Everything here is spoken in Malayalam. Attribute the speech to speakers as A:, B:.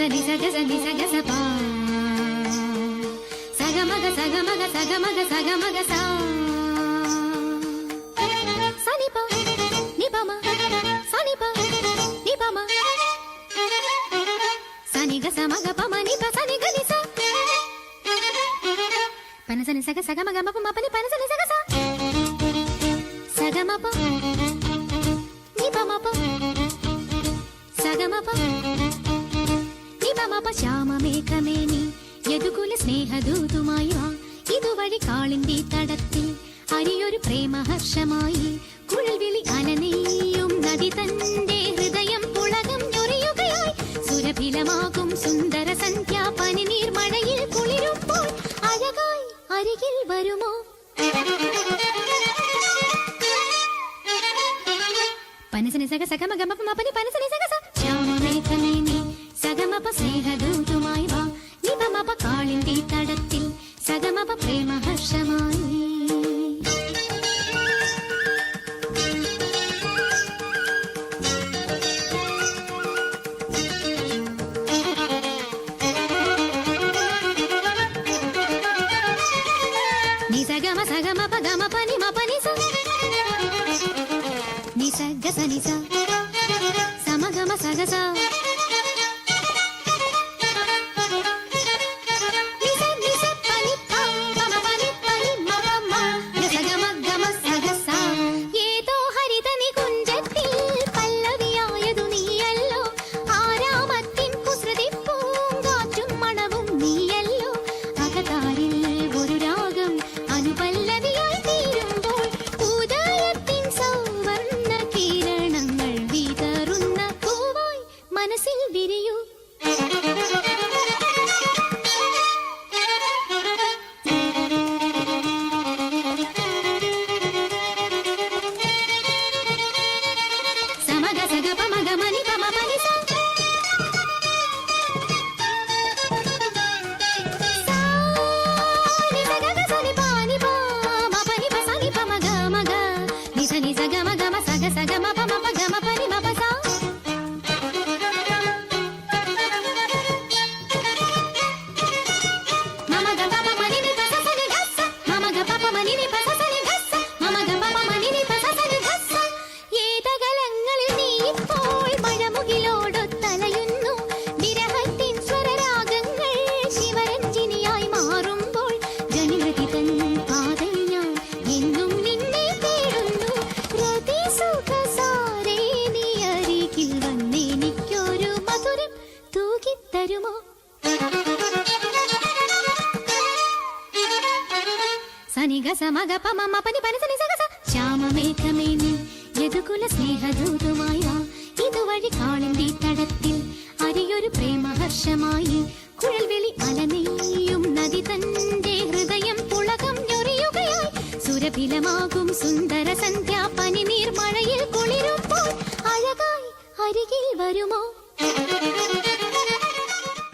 A: ni sa ga sa ni sa ga sa pa sa ga ma ga sa ga ma ga sa ga ma ga sa ga ma ga sa sa ni pa ma sa ni pa ma sa ni ga sa ma ga pa ma ni pa sa ni ga ni sa pa na sa ni sa ga ma ga ma pa ma pa ni pa na sa ni sa ga sa ga ma pa ni pa ma pa sa ga ma pa ni pa ma pa ശ്യാമമേഘമേനി Yadukula സ്നേഹദൂതുമായി വാ ഇതുവഴി കാളിന്തി തടത്തിൽ അരിയൊരു പ്രേമഹർഷമായി കുഴൽവിളി അലനെയ്യും നദി തന്റെ ഹൃദയം പുളകം ഞൊറിയുകയായി സുരഭിലമാകും സുന്ദര സന്ധ്യ പനിനീർ മഴയിൽ കുളിരുമ്പോൾ അഴകായി അരികിൽ വരുമോ പനസനി സഗ സഗ മഗ മപ മപനി പനസനി സഗ സ ശ്യാമമേഘമേനി സഗമപ സ്നേഹദൂതുമായി വാ നിപമപ കാളിന്തി തടത്തിൽ സഗമപ പ്രേമഹർഷമായി നി സഗമ സഗമ പഗമ പനി മപനി സ നി സഗ സ നി സ സമഗമ സഗ സ ശ്യാമമേഘമേനി യദുകുല സ്നേഹദൂതുമായി വാ ഇതുവഴി കാളിന്തി തടത്തിൽ അരിയൊരു പ്രേമഹർഷമായി കുഴൽവിളി അലനെയ്യും നദി തന്റെ ഹൃദയം പുളകം ഞൊറിയുകയായി സുരഭിലമാകും സുന്ദര സന്ധ്യ പനിനീർ മഴയിൽ കുളിരുമ്പോൾ അഴകായി അരികിൽ വരുമോ